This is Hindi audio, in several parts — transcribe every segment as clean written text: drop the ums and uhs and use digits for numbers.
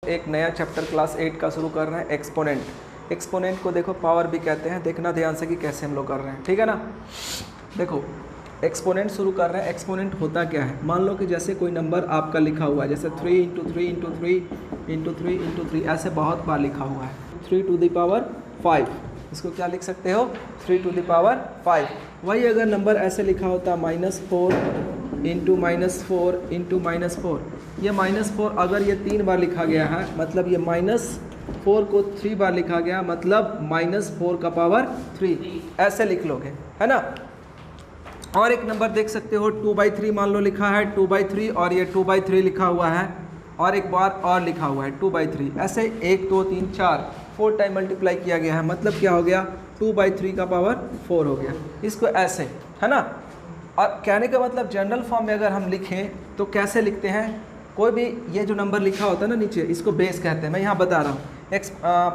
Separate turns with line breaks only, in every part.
एक नया चैप्टर क्लास 8 का शुरू कर रहे हैं, एक्सपोनेंट। एक्सपोनेंट को देखो पावर भी कहते हैं, देखना ध्यान से कि कैसे हम लोग कर रहे हैं, ठीक है ना। देखो एक्सपोनेंट शुरू कर रहे हैं। एक्सपोनेंट होता क्या है, मान लो कि जैसे कोई नंबर आपका लिखा हुआ है, जैसे 3 × 3 × 3 × 3 × 3 ऐसे बहुत बार लिखा हुआ है। 3⁵, इसको क्या लिख सकते हो, 3⁵। वही अगर नंबर ऐसे लिखा होता -4 × -4 × -4, ये -4 अगर ये 3 बार लिखा गया है, मतलब ये -4 को 3 बार लिखा गया, मतलब -4⁵ ऐसे लिख लोगे, है ना। और एक नंबर देख सकते हो 2/3 मान लो लिखा है 2/3, और ये 2/3 लिखा हुआ है, और एक बार और लिखा हुआ है 2/3। ऐसे 1 2 3 4 टाइम मल्टीप्लाई किया गया है, मतलब क्या हो गया, 2/3⁴ हो गया। इसको ऐसे, है ना। और कहने का मतलब जनरल फॉर्म में अगर हम लिखें तो कैसे लिखते हैं, कोई भी ये जो नंबर लिखा होता है ना नीचे, इसको बेस कहते हैं। मैं यहाँ बता रहा हूँ।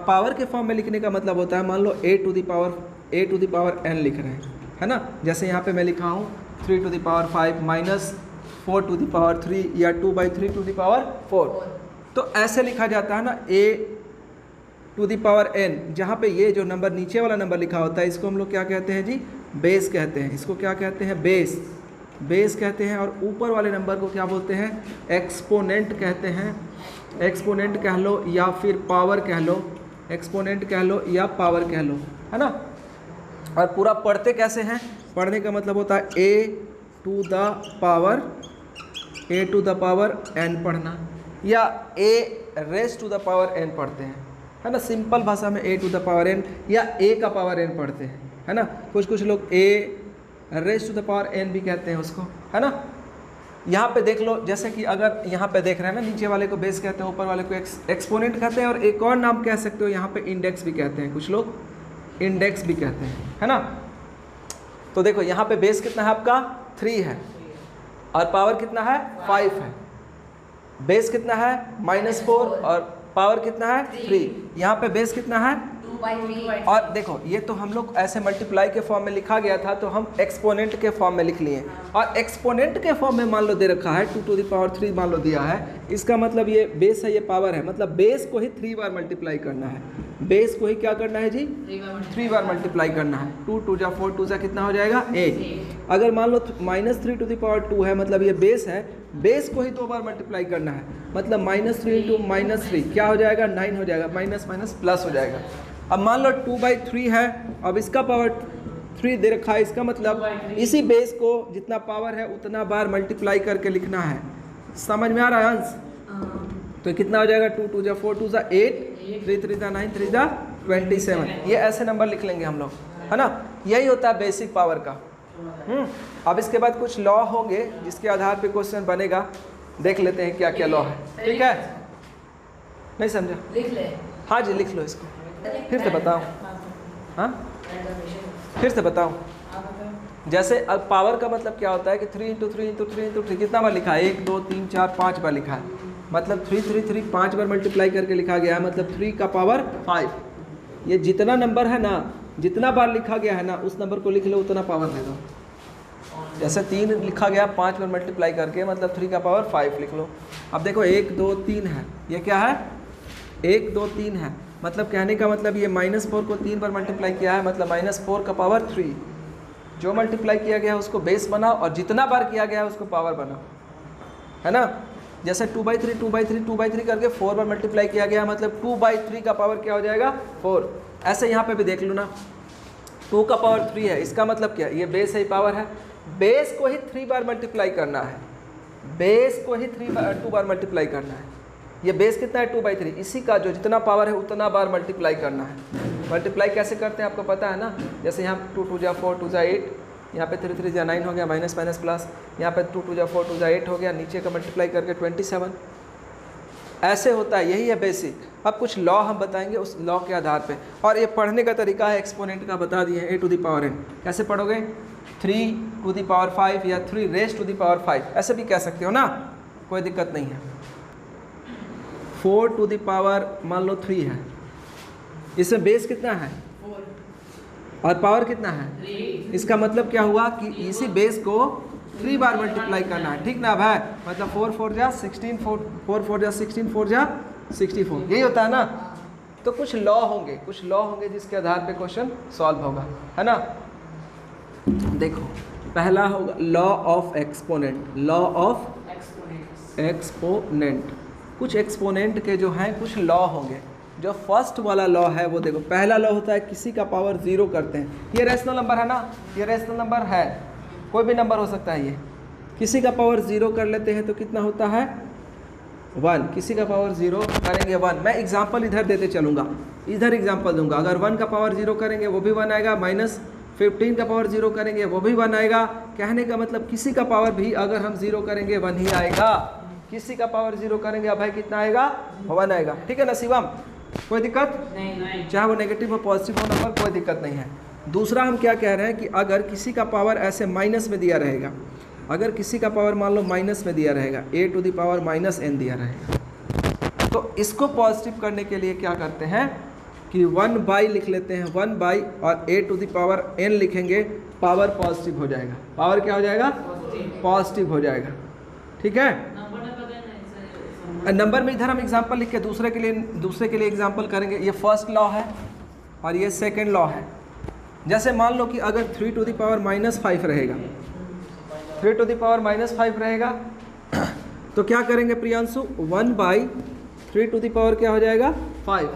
पावर के फॉर्म में लिखने का मतलब होता है, मान लो a⁴n लिख रहे हैं, है ना। जैसे यहाँ पे मैं लिखा हूँ 3⁵ -4⁵3 या 2/3⁴ तो ऐसे लिखा जाता है ना a⁴n। जहाँ पे ये जो नंबर नीचे वाला नंबर लिखा होता है, इसको हम लोग क्या कहते हैं जी, बेस कहते हैं। इसको क्या कहते हैं, बेस कहते हैं। और ऊपर वाले नंबर को क्या बोलते हैं, एक्सपोनेंट कहते हैं। एक्सपोनेंट कह लो या फिर पावर कह लो, एक्सपोनेंट कह लो या पावर कह लो, है ना। और पूरा पढ़ते कैसे हैं, पढ़ने का मतलब होता है a⁴n पढ़ना, या a⁴n पढ़ते हैं, है ना। सिंपल भाषा में a⁴n या a⁴n पढ़ते हैं, है ना। कुछ लोग a⁴n भी कहते हैं उसको, है ना। यहाँ पे देख लो, जैसे कि अगर यहाँ पे देख रहे हैं ना, नीचे वाले को बेस कहते हैं, ऊपर वाले को एक्सपोनेंट कहते हैं, और एक और नाम कह सकते हो यहाँ पे इंडेक्स भी कहते हैं, कुछ लोग इंडेक्स भी कहते हैं, है ना। तो देखो यहाँ पे बेस कितना है आपका 3 है, और पावर कितना है 5 है। बेस कितना है -4 और पावर कितना है 3। यहाँ पे बेस कितना है
2/3।
और देखो ये तो हम लोग ऐसे मल्टीप्लाई के फॉर्म में लिखा गया था, तो हम एक्सपोनेंट के फॉर्म में लिख लिए। और एक्सपोनेंट के फॉर्म में मान लो दे रखा है 2⁵3 मान लो दिया है, इसका मतलब ये बेस है, ये पावर है, मतलब बेस को ही 3 बार मल्टीप्लाई करना है। बेस को ही क्या करना है जी, 3 बार मल्टीप्लाई करना है। 2 2 4 2 कितना हो जाएगा 8। अगर मान लो -3⁵2 है, मतलब ये बेस है, बेस को ही 2 बार मल्टीप्लाई करना है, मतलब -3 × -3 क्या हो जाएगा 9 हो जाएगा, माइनस माइनस प्लस हो जाएगा। अब मान लो 2/3 है, अब इसका पावर 3 दे रखा है, इसका मतलब इसी बेस को जितना पावर है उतना बार मल्टीप्लाई करके लिखना है। समझ में आ रहा है अंश। तो कितना हो जाएगा 2 2 4 2 8 3 3 9 3 27। ये ऐसे नंबर लिख लेंगे हम लोग, है ना। यही होता है बेसिक पावर का। अब इसके बाद कुछ लॉ होंगे जिसके आधार पे क्वेश्चन बनेगा, देख लेते हैं क्या क्या लॉ है, ठीक है। नहीं समझा,
लिख ले।
हाँ जी लिख लो इसको, फिर से बताओ, हाँ फिर से बताओ। जैसे अब पावर का मतलब क्या होता है कि 3 × 3 × 3 × 3 कितना बार लिखा है, 1 2 3 4 5 बार लिखा है, मतलब 3 3 3 5 बार मल्टीप्लाई करके लिखा गया है, मतलब 3⁵5। ये जितना नंबर है ना, जितना बार लिखा गया है ना, उस नंबर को लिख लो, उतना पावर दे दो। जैसे 3 लिखा गया 5 बार मल्टीप्लाई करके, मतलब 3⁵5 लिख लो। अब देखो 1 2 3 है, ये क्या है 1 2 3 है, मतलब कहने का मतलब ये -4 को 3 बार मल्टीप्लाई किया है, मतलब -4⁵3। जो मल्टीप्लाई किया गया है उसको बेस बनाओ, और जितना बार किया गया है उसको पावर बनाओ, है ना। जैसे 2/3 2/3 2/3 करके 4 बार मल्टीप्लाई किया गया, मतलब 2/3 का पावर क्या हो जाएगा 4। ऐसे यहाँ पे भी देख लो ना, 2⁵3 है, इसका मतलब क्या, ये बेस है, पावर है। बेस को ही 3 बार मल्टीप्लाई करना है, बेस को ही 2 बार मल्टीप्लाई करना है। ये बेस कितना है 2/3, इसी का जो जितना पावर है उतना बार मल्टीप्लाई करना है। मल्टीप्लाई कैसे करते हैं आपको पता है ना। जैसे यहाँ 2 2 4 2 8, यहाँ पे 3 3 9 हो गया, माइनस माइनस प्लस, यहाँ पे 2 2 4 2 8 हो गया, नीचे का मल्टीप्लाई करके 27। ऐसे होता है, यही है बेसिक। अब कुछ लॉ हम बताएंगे उस लॉ के आधार पे। और ये पढ़ने का तरीका है एक्सपोनेंट का, बता दिए a⁴n। कैसे पढ़ोगे, 3⁵5 या 3⁵5 ऐसे भी कह सकते हो ना, कोई दिक्कत नहीं है। 4 मान लो 3 है, इसमें बेस कितना है
4
और पावर कितना है
3।
इसका मतलब क्या हुआ कि इसी बेस को 3 बार मल्टीप्लाई करना है, ठीक ना भाई। मतलब 4 4 जा 16, 4 4 जा 16, 4 जा 64, यही होता है ना। तो कुछ लॉ होंगे जिसके आधार पे क्वेश्चन सॉल्व होगा, है ना। देखो पहला होगा law of exponent, law of exponent. कुछ एक्सपोनेंट के जो हैं कुछ लॉ होंगे। जो फर्स्ट वाला लॉ है वो देखो, पहला लॉ होता है किसी का पावर 0 करते हैं। ये रेशनल नंबर है ना, ये रेशनल नंबर है, कोई भी नंबर हो सकता है। ये किसी का पावर 0 कर लेते हैं तो कितना होता है 1। किसी का पावर 0 करेंगे 1। मैं एग्जांपल इधर देते चलूँगा, इधर एग्जांपल दूंगा। अगर 1 का पावर 0 करेंगे वो भी 1 आएगा, -15 का पावर 0 करेंगे वो भी 1 आएगा। कहने का मतलब किसी का पावर भी अगर हम 0 करेंगे 1 ही आएगा। किसी का पावर 0 करेंगे अब भाई कितना आएगा 1 आएगा। ठीक है ना शिवम, कोई दिक्कत
नहीं।
चाहे वो नेगेटिव हो पॉजिटिव हो नंबर, कोई दिक्कत नहीं है। दूसरा हम क्या कह रहे हैं कि अगर किसी का पावर ऐसे माइनस में दिया रहेगा, अगर किसी का पावर मान लो माइनस में दिया रहेगा, a⁻⁻n दिया रहेगा, तो इसको पॉजिटिव करने के लिए क्या करते हैं कि 1/, लिख लेते हैं 1/, और a⁻n लिखेंगे, पावर पॉजिटिव हो जाएगा। पावर क्या हो जाएगा पॉजिटिव हो जाएगा। ठीक है, नंबर में इधर हम एग्जांपल लिख के दूसरे के लिए एग्जांपल करेंगे। ये फर्स्ट लॉ है और ये सेकंड लॉ है। जैसे मान लो कि अगर 3⁻⁻5 रहेगा, 3⁻⁻5 रहेगा तो क्या करेंगे प्रियांशु, 1/3 क्या हो जाएगा 5।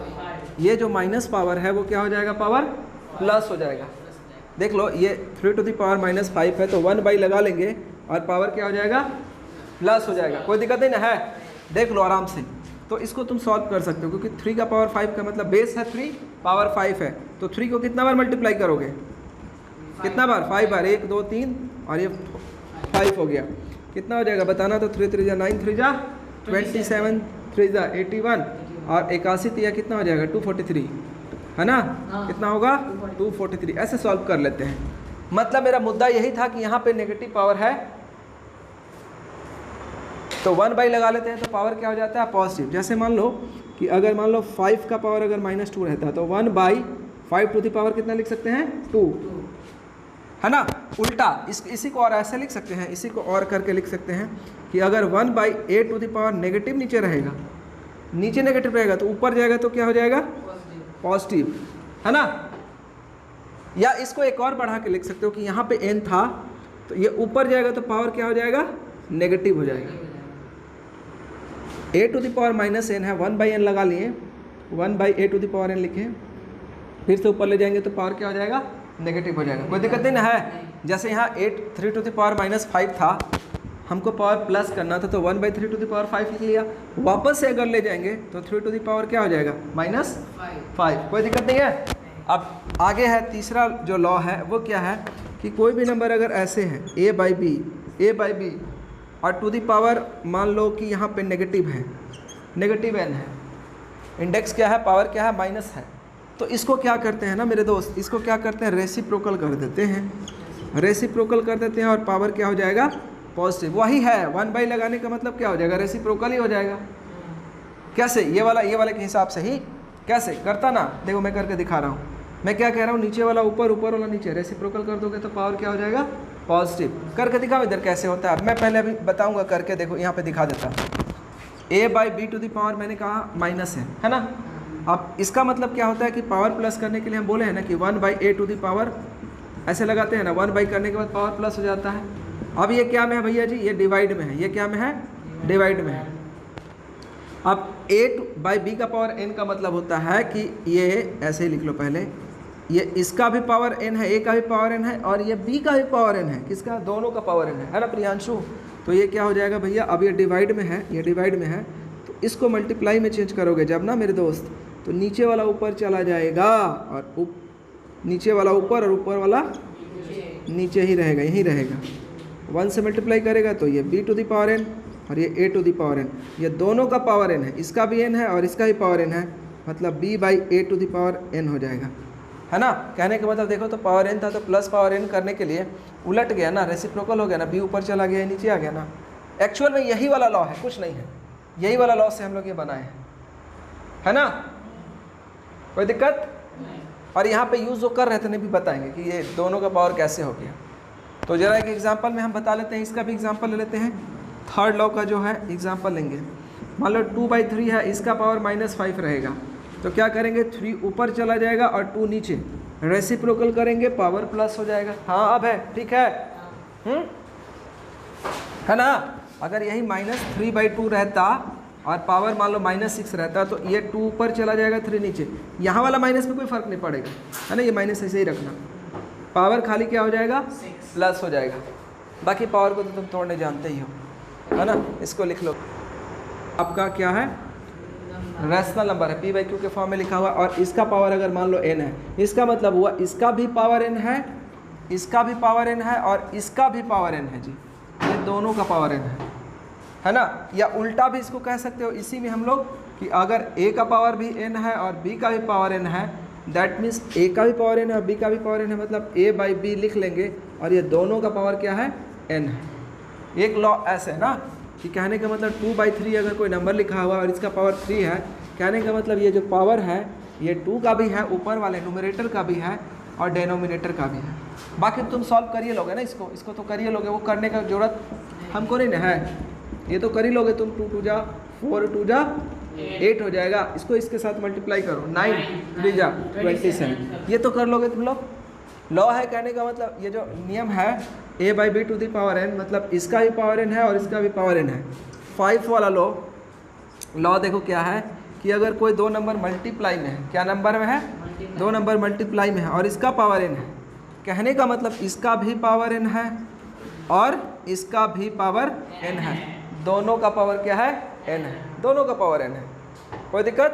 ये जो माइनस पावर है वो क्या हो जाएगा, पावर प्लस हो जाएगा। देख लो ये 3⁻⁻5 है तो 1/, लगा लेंगे और पावर क्या हो जाएगा प्लस हो जाएगा। कोई दिक्कत नहीं ना है, देख लो आराम से। तो इसको तुम सॉल्व कर सकते हो क्योंकि 3 का पावर 5 का मतलब बेस है 3, पावर 5 है, तो 3 को कितना बार मल्टीप्लाई करोगे, कितना बार 5 बार, 1 2 3 और ये 5 हो गया। कितना हो जाएगा बताना, तो 3 3 9 3 27 3 81 और 81 तिया कितना हो जाएगा 243, है ना। कितना होगा 243। ऐसे सॉल्व कर लेते हैं। मतलब मेरा मुद्दा यही था कि यहाँ पे नेगेटिव पावर है तो 1/, लगा लेते हैं तो पावर क्या हो जाता है पॉजिटिव। जैसे मान लो कि अगर मान लो 5 का पावर अगर -2 रहता है तो 1/5 कितना लिख सकते हैं 2, है ना। उल्टा इसी को और ऐसे लिख सकते हैं, इसी को और करके लिख सकते हैं कि अगर 1/8 नेगेटिव नीचे रहेगा, नीचे नेगेटिव रहेगा तो ऊपर जाएगा तो क्या हो जाएगा पॉजिटिव, है ना। या इसको एक और बढ़ा के लिख सकते हो कि यहाँ पे n था तो ये ऊपर जाएगा तो पावर क्या हो जाएगा नेगेटिव हो जाएगा। a⁻−n है, 1/n लगा लिए, 1/a⁻n लिखे, फिर से ऊपर ले जाएंगे तो पावर क्या हो जाएगा नेगेटिव हो जाएगा। कोई दिक्कत नहीं ना है। जैसे यहाँ 3⁻⁻5 था, हमको पावर प्लस करना था तो 1/3⁵ लिख लिया। वापस से अगर ले जाएंगे तो 3 क्या हो जाएगा -5। कोई दिक्कत नहीं है। अब आगे है तीसरा जो लॉ है वो क्या है कि कोई भी नंबर अगर ऐसे है a/b और टू दी पावर मान लो कि यहाँ पे नेगेटिव है, नेगेटिव n है, इंडेक्स क्या है, पावर क्या है माइनस है, तो इसको क्या करते हैं ना मेरे दोस्त, इसको क्या करते हैं रेसिप्रोकल कर देते हैं। रेसिप्रोकल कर देते हैं और पावर क्या हो जाएगा पॉजिटिव। वही है 1/, लगाने का मतलब क्या हो जाएगा रेसिप्रोकल ही हो जाएगा। कैसे, ये वाले के हिसाब से ही कैसे करता ना, देखो मैं करके दिखा रहा हूँ। मैं क्या कह रहा हूँ, नीचे वाला ऊपर, ऊपर वाला नीचे, रेसिप्रोकल कर दोगे तो पावर क्या हो जाएगा पॉजिटिव। करके दिखाओ इधर कैसे होता है। मैं पहले अभी बताऊंगा करके, देखो यहाँ पे दिखा देता हूँ। a/b टू दी पावर मैंने कहा माइनस है ना। अब इसका मतलब क्या होता है कि पावर प्लस करने के लिए हम बोले हैं ना कि 1/a टू दी पावर ऐसे लगाते हैं ना, 1/, करने के बाद पावर प्लस हो जाता है। अब ये क्या में है भैया जी, ये डिवाइड में है। ये क्या में है डिवाइड में है। अब a/b का पावर n का मतलब होता है कि ये ऐसे ही लिख लो पहले, ये इसका भी पावर n है, a का भी पावर n है और ये b का भी पावर n है। किसका, दोनों का पावर n है ना प्रियांशु। तो ये क्या हो जाएगा भैया, अब ये डिवाइड में है, ये डिवाइड में है तो इसको मल्टीप्लाई में चेंज करोगे जब ना मेरे दोस्त, तो नीचे वाला ऊपर चला जाएगा और नीचे वाला ऊपर और ऊपर वाला नीचे ही रहेगा, यही रहेगा। 1 से मल्टीप्लाई करेगा तो ये b to the power n और ये a to the power n, ये दोनों का पावर n है, इसका भी n है और इसका भी पावर n है, मतलब b/a to the power n हो जाएगा, है ना। कहने का मतलब देखो तो पावर n था तो प्लस पावर n करने के लिए उलट गया ना, रेसिप्रोकल हो गया ना, b ऊपर चला गया नीचे आ गया ना। एक्चुअल में यही वाला लॉ है, कुछ नहीं है, यही वाला लॉ से हम लोग ये बनाए हैं, है ना। कोई दिक्कत। और यहाँ पे यूज़ जो कर रहे थे नहीं भी बताएंगे कि ये दोनों का पावर कैसे हो गया। तो ज़रा एक एग्जांपल में हम बता लेते हैं, इसका भी एग्जांपल ले लेते हैं। थर्ड लॉ का जो है एग्जांपल लेंगे। मान लो 2/3 है, इसका पावर -5 रहेगा, तो क्या करेंगे 3 ऊपर चला जाएगा और 2 नीचे, रेसिप्रोकल करेंगे पावर प्लस हो जाएगा। हाँ अब है, ठीक है, है ना। अगर यही -3/2 रहता और पावर मान लो -6 रहता तो ये 2 ऊपर चला जाएगा, 3 नीचे, यहाँ वाला माइनस में कोई फ़र्क नहीं पड़ेगा, है ना, ये माइनस ऐसे ही रखना, पावर खाली क्या हो जाएगा, प्लस हो जाएगा। बाकी पावर को तो तुम तोड़ने जानते ही हो, है ना। इसको लिख लो, आपका क्या है, रैशनल नंबर है, p/q के फॉर्म में लिखा हुआ, और इसका पावर अगर मान लो n है, इसका मतलब हुआ इसका भी पावर n है, इसका भी पावर n है और इसका भी पावर n है जी, ये दोनों का पावर n है ना। या उल्टा भी इसको कह सकते हो इसी में हम लोग कि अगर a का पावर भी n है और b का भी पावर n है, दैट मीन्स a का भी पावर n है और b का भी पावर n है, मतलब a/b लिख लेंगे और ये दोनों का पावर क्या है, n है। एक लॉ ऐसे है ना कि कहने का मतलब 2/3 अगर कोई नंबर लिखा हुआ और इसका पावर 3 है, कहने का मतलब ये जो पावर है ये 2 का भी है, ऊपर वाले न्यूमरेटर का भी है और डिनोमिनेटर का भी है। बाकी तुम सॉल्व करिए लोगे ना, इसको तो करिए लोगे, वो करने का जरूरत हमको नहीं ना है, ये तो कर ही लोगे तुम। 2 2 जा 4, 2 जा 8 हो जाएगा, इसको इसके साथ मल्टीप्लाई करो, 9 3 जा 27, ये तो कर लोगे तुम लोग। लॉ है, कहने का मतलब ये जो नियम है a/b to the power n, मतलब इसका भी पावर n है और इसका भी पावर n है। 5 वाला लॉ देखो क्या है कि अगर कोई 2 नंबर मल्टीप्लाई में है, क्या नंबर में है, 2 नंबर मल्टीप्लाई में है और इसका पावर n है, कहने का मतलब इसका भी पावर n है और इसका भी पावर n है, दोनों का पावर क्या है, n है, दोनों का पावर n है। कोई दिक्कत?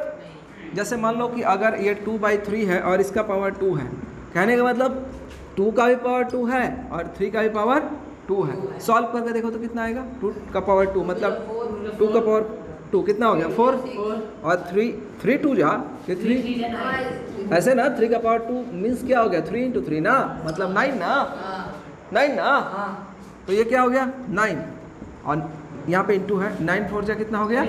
जैसे मान लो कि अगर ये 2/3 है और इसका पावर 2 है, कहने का मतलब 2 का भी पावर 2 है और 3 का भी पावर 2 है। सॉल्व करके देखो तो कितना आएगा, 2 का पावर 2 मतलब 2 का पावर 2 कितना हो गया, 4 और 3 2 जा कि 3 ऐसे ना, 3 का पावर 2 मीन्स क्या हो गया, 3 × 3 ना, मतलब 9 ना, 9 ना, तो ये क्या हो गया 9 और यहाँ पे इंटू है, 9 4 जा कितना हो गया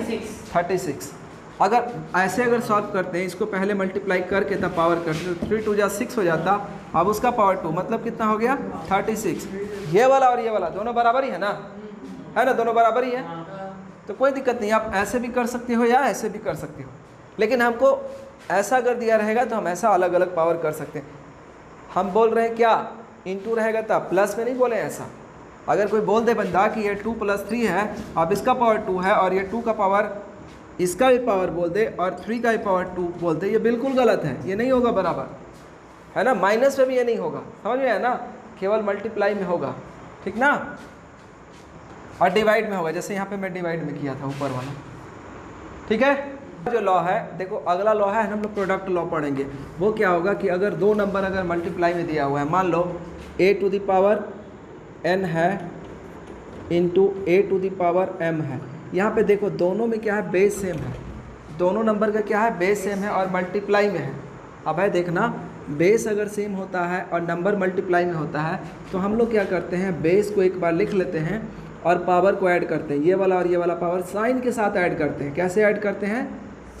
36। अगर ऐसे अगर सॉल्व करते हैं, इसको पहले मल्टीप्लाई करके तब पावर करते तो 3 2 जा 6 हो जाता, अब उसका पावर 2 मतलब कितना हो गया 36। ये वाला और ये वाला दोनों बराबर ही है ना, है ना, दोनों बराबर ही है, तो कोई दिक्कत नहीं, आप ऐसे भी कर सकते हो या ऐसे भी कर सकते हो, लेकिन हमको ऐसा अगर दिया रहेगा तो हम ऐसा अलग अलग पावर कर सकते हैं। हम बोल रहे हैं क्या, इंटू रहेगा तब, प्लस में नहीं बोले ऐसा। अगर कोई बोल दे बंदा कि ये 2 + 3 है, अब इसका पावर 2 है और ये 2 का पावर, इसका भी पावर बोल दे और 3 का भी पावर 2 बोल दे, ये बिल्कुल गलत है, ये नहीं होगा बराबर, है ना। माइनस में भी ये नहीं होगा, समझ में है ना, केवल मल्टीप्लाई में होगा, ठीक ना, और डिवाइड में होगा, जैसे यहाँ पे मैं डिवाइड में किया था ऊपर वाला, ठीक है। जो लॉ है देखो, अगला लॉ है हम लोग प्रोडक्ट लॉ पढ़ेंगे। वो क्या होगा कि अगर 2 नंबर अगर मल्टीप्लाई में दिया हुआ है, मान लो a⁴n है इंटू a⁴m है, यहाँ पे देखो दोनों में क्या है, बेस सेम है, दोनों नंबर का क्या है, बेस सेम है और मल्टीप्लाई में है। अब है देखना, बेस अगर सेम होता है और नंबर मल्टीप्लाई में होता है तो हम लोग क्या करते हैं, बेस को एक बार लिख लेते हैं और पावर को ऐड करते हैं, ये वाला और ये वाला पावर साइन के साथ ऐड करते हैं। कैसे ऐड करते हैं,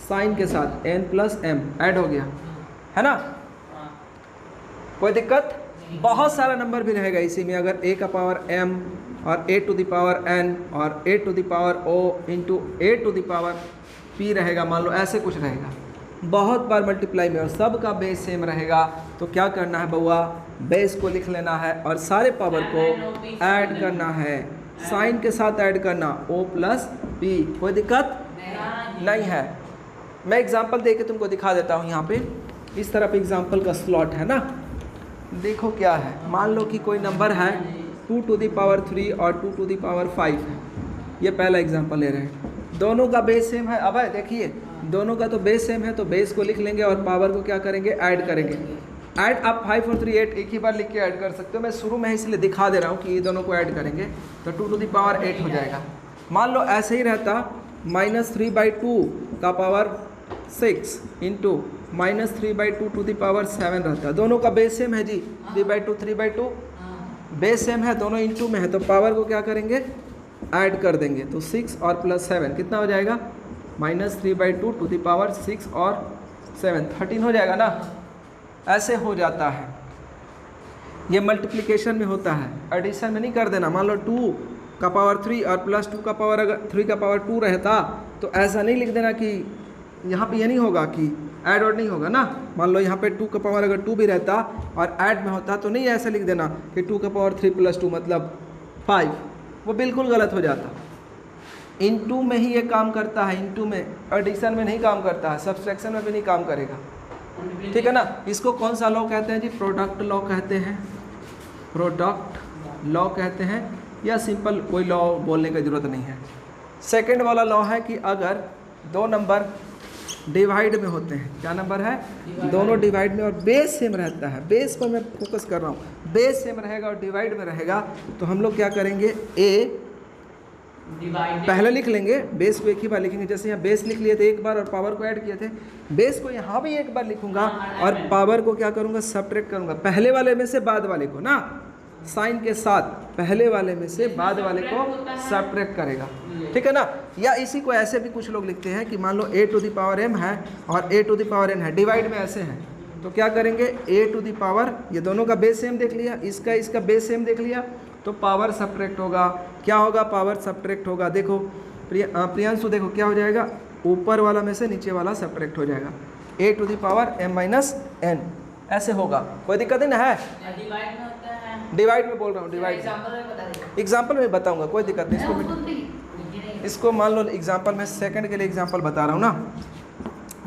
साइन के साथ, n + m ऐड हो गया, है ना, कोई दिक्कत। बहुत सारा नंबर भी रहेगा इसी में, अगर a का पावर m और a⁴n और a⁴o इंटू a⁴p रहेगा, मान लो ऐसे कुछ रहेगा, बहुत बार मल्टीप्लाई में और सब का बेस सेम रहेगा। तो क्या करना है बउआ, बेस को लिख लेना है और सारे पावर को ऐड करना है, साइन के साथ ऐड करना, o + p, कोई दिक्कत नहीं है। मैं एग्जांपल दे के तुमको दिखा देता हूँ, यहाँ पे इस तरफ एग्जांपल का स्लॉट है ना, देखो क्या है, मान लो कि कोई नंबर है 2 to the power 3 और 2 to the power 5 है, ये पहला एग्जांपल ले रहे हैं, दोनों का बेस सेम है। अब है देखिए, दोनों का तो बेस सेम है तो बेस को लिख लेंगे और पावर को क्या करेंगे, ऐड करेंगे। ऐड आप 5 और 3 8 एक ही बार लिख के ऐड कर सकते हो, मैं शुरू में इसलिए दिखा दे रहा हूँ कि ये दोनों को ऐड करेंगे तो 2 to the power 8 हो जाएगा। मान लो ऐसे ही रहता, -3/2 का power 6 into -3/2 to the power 7 रहता है, दोनों का बेस सेम है जी, 3/2 3/2 बेस सेम है, दोनों इंटू में है तो पावर को क्या करेंगे, ऐड कर देंगे, तो 6 और +7 कितना हो जाएगा, -3/2 to the power 6 और 7 13 हो जाएगा ना। ऐसे हो जाता है, ये मल्टीप्लिकेशन में होता है, एडिशन में नहीं कर देना। मान लो 2 का पावर 3 और प्लस 2 का पावर अगर 3 का पावर 2 रहता तो ऐसा नहीं लिख देना कि यहाँ पे ये नहीं होगा कि ऐड और नहीं होगा ना। मान लो यहाँ पे 2 का पावर अगर 2 भी रहता और ऐड में होता तो नहीं ऐसा लिख देना कि 2 का पावर 3 प्लस 2 मतलब 5, वो बिल्कुल गलत हो जाता। इनटू में ही ये काम करता है, इनटू में, एडिशन में नहीं काम करता है, सब्सट्रैक्शन में भी नहीं काम करेगा। ठीक है ना। इसको कौन सा लॉ कहते हैं जी? प्रोडक्ट लॉ कहते हैं, प्रोडक्ट लॉ कहते हैं, या सिंपल कोई लॉ बोलने की ज़रूरत नहीं है। सेकंड वाला लॉ है कि अगर दो नंबर डिवाइड में होते हैं, क्या नंबर है? दोनों डिवाइड में और बेस सेम रहता है, बेस पर मैं फोकस कर रहा हूँ, बेस सेम रहेगा और डिवाइड में रहेगा तो हम लोग क्या करेंगे? ए पहले लिख लेंगे, बेस को एक ही बार लिखेंगे। जैसे यहाँ बेस लिख लिए थे एक बार और पावर को ऐड किए थे, बेस को यहाँ भी एक बार लिखूंगा और पावर को क्या करूँगा? सब्ट्रैक्ट करूँगा, पहले वाले में से बाद वाले को ना, साइन के साथ पहले वाले में से बाद वाले को सब्ट्रैक्ट करेगा। ठीक है ना। या इसी को ऐसे भी कुछ लोग लिखते हैं कि मान लो a to the power m है और a to the power n है, डिवाइड में ऐसे हैं तो क्या करेंगे? a टू द पावर, ये दोनों का बेस सेम देख लिया, इसका बेस सेम देख लिया तो पावर सब्ट्रैक्ट होगा। क्या होगा? पावर सब्ट्रैक्ट होगा। देखो प्रियांशु, देखो क्या हो जाएगा? ऊपर वाला में से नीचे वाला सब्ट्रैक्ट हो जाएगा, a to the power m minus n, ऐसे होगा। कोई दिक्कत नहीं ना है?
डिवाइड में होता है,
डिवाइड में बोल रहा हूँ, डिवाइड एग्जाम्पल में बताऊंगा, कोई दिक्कत नहीं। इसको मान लो एग्जाम्पल में, सेकंड के लिए एग्जाम्पल बता रहा हूँ ना।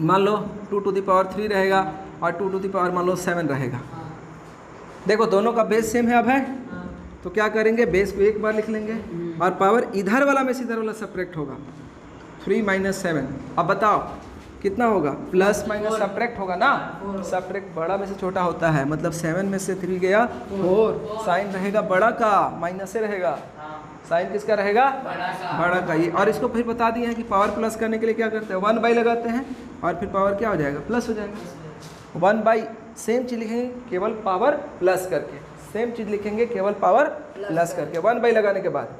मान लो 2 टू द पावर 3 रहेगा और 2 टू द पावर मान लो 7 रहेगा। देखो दोनों का बेस सेम है अब है, तो क्या करेंगे? बेस को एक बार लिख लेंगे और पावर इधर वाला में से इधर वाला सब्ट्रैक्ट होगा, 3 माइनस 7। अब बताओ कितना होगा? प्लस माइनस सब्ट्रैक्ट होगा ना, सब्ट्रैक्ट बड़ा में से छोटा होता है, मतलब 7 में से 3 गया 4, साइन रहेगा बड़ा का, माइनस से रहेगा, साइन किसका रहेगा? बड़ा का। ये और इसको फिर बता दिए हैं कि पावर प्लस करने के लिए क्या करते हैं? 1 बाई लगाते हैं और फिर पावर क्या हो जाएगा? प्लस हो जाएगा। 1 बाई सेम चीज़ लिखेंगे केवल पावर प्लस करके, सेम चीज़ लिखेंगे केवल पावर प्लस करके 1 बाई लगाने के बाद।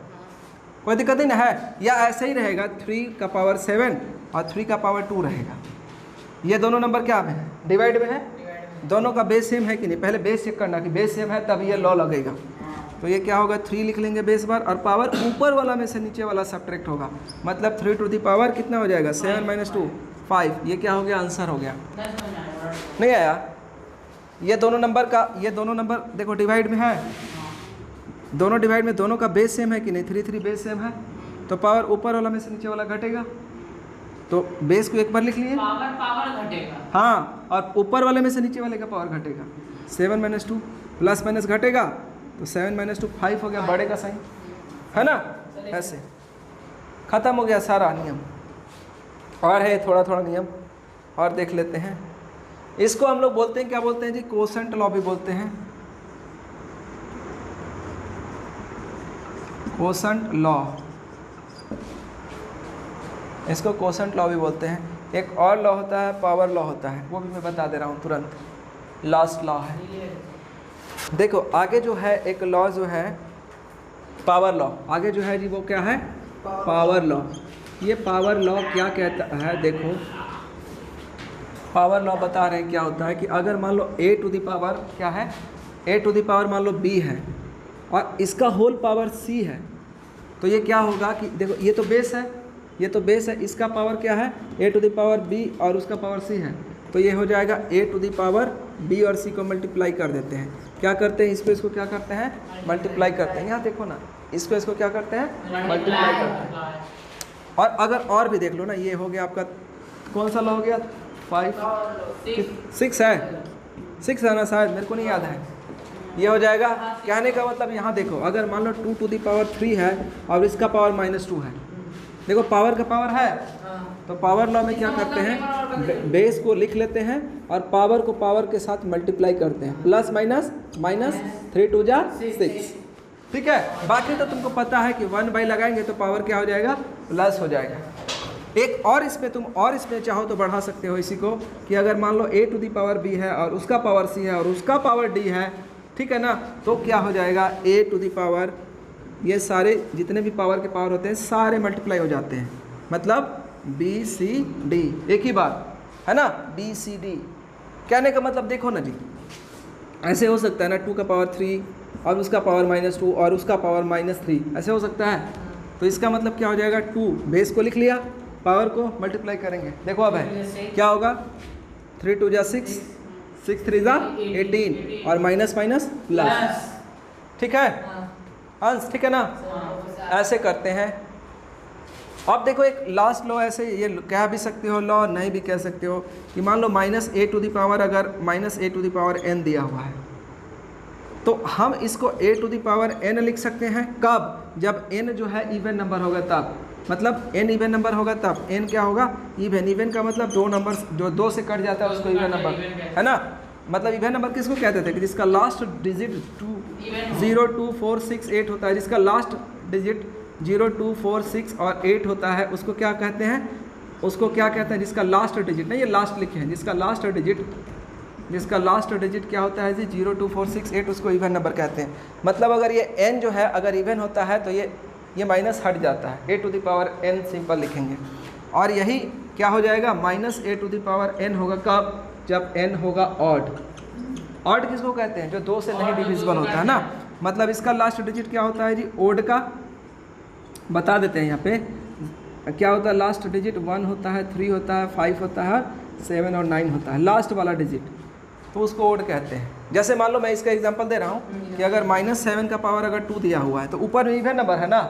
कोई दिक्कत नहीं ना है? या ऐसे ही रहेगा 3 का पावर 7 और 3 का पावर 2 रहेगा। ये दोनों नंबर क्या में है? डिवाइड में है। दोनों का बेस सेम है कि नहीं? पहले बेस चेक करना कि बेस सेम है तब ये लॉ लगेगा। तो ये क्या होगा? 3 लिख लेंगे बेस बार और पावर ऊपर वाला में से नीचे वाला सब्ट्रैक्ट होगा, मतलब 3 टू द पावर कितना हो जाएगा? 7 माइनस 2 5। ये क्या हो गया? आंसर हो गया। नहीं आया? ये दोनों नंबर का, ये दोनों नंबर देखो डिवाइड में है, दोनों डिवाइड में, दोनों का बेस सेम है कि नहीं? 3 बेस सेम है तो पावर ऊपर वाला में से नीचे वाला घटेगा, तो बेस को एक बार लिख लिए,
पावर घटेगा।
हाँ, और ऊपर वाले में से नीचे वाले का पावर घटेगा। 7 माइनस 2 प्लस माइनस घटेगा तो 7 माइनस 2 5 हो गया, बड़े का साइन है ना। ऐसे खत्म हो गया सारा नियम। और है थोड़ा थोड़ा नियम और देख लेते हैं। इसको हम लोग बोलते हैं, क्या बोलते हैं जी? कोसेंट लॉ भी बोलते हैं, कोसेंट लॉ। इसको कोसेंट लॉ भी बोलते हैं। एक और लॉ होता है, पावर लॉ होता है, वो भी मैं बता दे रहा हूँ तुरंत, लास्ट लॉ है। देखो आगे जो है एक लॉ जो है पावर लॉ, आगे जो है जी वो क्या है? Power law. ये पावर लॉ क्या कहता है? देखो पावर लॉ बता रहे हैं क्या होता है कि अगर मान लो a टू द पावर क्या है? a टू द पावर मान लो b है और इसका होल पावर c है, तो ये क्या होगा कि देखो ये तो बेस है, ये तो बेस है, इसका पावर क्या है? a to the power b और उसका पावर c है, तो ये हो जाएगा a to the power b और c को मल्टीप्लाई कर देते हैं। क्या करते हैं? इसको क्या करते हैं? मल्टीप्लाई करते हैं। यहाँ देखो ना, इसको क्या करते हैं? मल्टीप्लाई करते हैं। और अगर और भी देख लो ना, ये हो गया आपका कौन सा लॉ हो गया? 6 है, 6 है ना शायद, मेरे को नहीं याद है। ये हो जाएगा। कहने का मतलब यहाँ देखो, अगर मान लो 2 टू द पावर 3 है और इसका पावर माइनस 2 है, देखो पावर का पावर है, तो पावर लॉ में क्या करते हैं? बेस को लिख लेते हैं और पावर को पावर के साथ मल्टीप्लाई करते हैं, प्लस माइनस माइनस 3 2 जा 6। ठीक है। बाकी तो तुमको पता है कि 1 बाई लगाएंगे तो पावर क्या हो जाएगा? प्लस हो जाएगा। एक और इसमें तुम और इसमें चाहो तो बढ़ा सकते हो इसी को, कि अगर मान लो a to the power b है और उसका पावर c है और उसका पावर d है, ठीक है ना, तो क्या हो जाएगा? a टू द पावर, ये सारे जितने भी पावर के पावर होते हैं सारे मल्टीप्लाई हो जाते हैं, मतलब b c d, एक ही बात है ना, b c d। कहने का मतलब देखो ना जी, ऐसे हो सकता है ना 2 का पावर 3 और उसका पावर -2 और उसका पावर -3, ऐसे हो सकता है। तो इसका मतलब क्या हो जाएगा, 2 बेस को लिख लिया, पावर को मल्टीप्लाई करेंगे। देखो अब है क्या होगा, 3 2 जा 6, 6 3 जा 18 और माइनस माइनस प्लस, ठीक है अंश, ठीक है ना। ऐसे करते हैं। अब देखो एक लास्ट लॉ, ऐसे ये कह भी सकते हो लॉ, नहीं भी कह सकते हो, कि मान लो -a⁴ अगर -a⁴n दिया हुआ है तो हम इसको a⁴n लिख सकते हैं। कब, जब n जो है इवन नंबर होगा तब, मतलब n इवन नंबर होगा तब। n क्या होगा, इवन। इवन का मतलब 2 नंबर जो 2 से कट जाता है उसको इवन नंबर, है ना। मतलब इवन नंबर किसको कहते थे, कि जिसका लास्ट डिजिट 0 2 4 6 8 होता है, जिसका लास्ट डिजिट 0 2 4 6 और 8 होता है उसको क्या कहते हैं, उसको क्या कहते हैं, जिसका लास्ट डिजिट, नहीं ये लास्ट लिखे हैं, जिसका लास्ट डिजिट क्या होता है जी, 0 2 4 6 8, उसको इवन नंबर कहते हैं। मतलब अगर ये n जो है अगर इवन होता है तो ये माइनस हट जाता है, a⁴n सिंपल लिखेंगे। और यही क्या हो जाएगा, -a⁴n होगा कब, जब n होगा ऑड। ऑड किसको कहते हैं, जो 2 से नहीं डिविजिबल होता है ना। मतलब इसका लास्ट डिजिट क्या होता है जी, ओड का बता देते हैं यहाँ पे क्या होता है, लास्ट डिजिट 1 होता है, 3 होता है, 5 होता है, 7 और 9 होता है, लास्ट वाला डिजिट, तो उसको ओड कहते हैं। जैसे मान लो मैं इसका एग्जांपल दे रहा हूँ कि अगर -7 का पावर अगर 2 दिया हुआ है तो ऊपर में इवन नंबर है ना,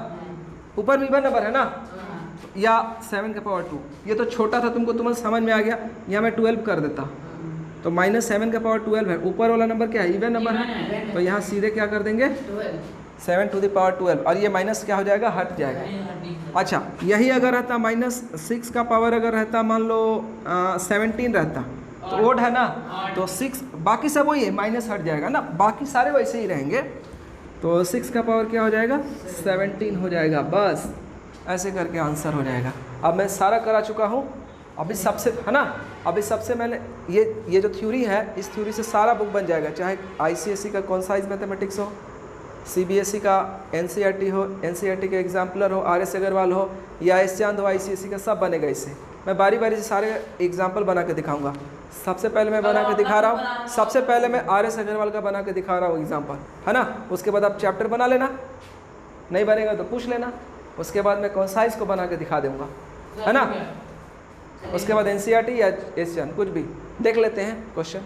ऊपर में इवन नंबर है ना, या 7 का पावर 2, ये तो छोटा था, तुमको समझ में आ गया, या मैं 12 कर देता, तो -7 का पावर 12 है, ऊपर वाला नंबर क्या है, इवन नंबर है, तो यहाँ सीधे क्या कर देंगे 7⁴12, और ये माइनस क्या हो जाएगा, हट जाएगा। अच्छा, यही अगर रहता -6 का पावर अगर रहता, मान लो 17 रहता, तो ओड है ना, तो 6, बाकी सब वही है, माइनस हट जाएगा ना, बाकी सारे वैसे ही रहेंगे, तो 6 का पावर क्या हो जाएगा, 17 हो जाएगा। बस ऐसे करके आंसर हो जाएगा। अब मैं सारा करा चुका हूँ, अभी सबसे, है ना, अभी सबसे मैंने ये जो थ्योरी है, इस थ्योरी से सारा बुक बन जाएगा, चाहे ICSE का कौन सा मैथमेटिक्स हो, CBSE का NCERT हो, NCERT के एग्जाम्पलर हो, RS अग्रवाल हो, या एस चांद हो, ICSE का, सब बनेगा इससे। मैं बारी बारी से सारे एग्जाम्पल बना के दिखाऊंगा। सबसे पहले मैं बना के दिखा रहा हूँ, सबसे पहले मैं RS अग्रवाल का बना के दिखा रहा हूँ एग्जाम्पल, है ना। उसके बाद आप चैप्टर बना लेना, नहीं बनेगा तो पूछ लेना, उसके बाद मैं कौन सा इसको बना के दिखा दूँगा, है ना। उसके बाद NCERT या एस चांद कुछ भी देख लेते हैं क्वेश्चन।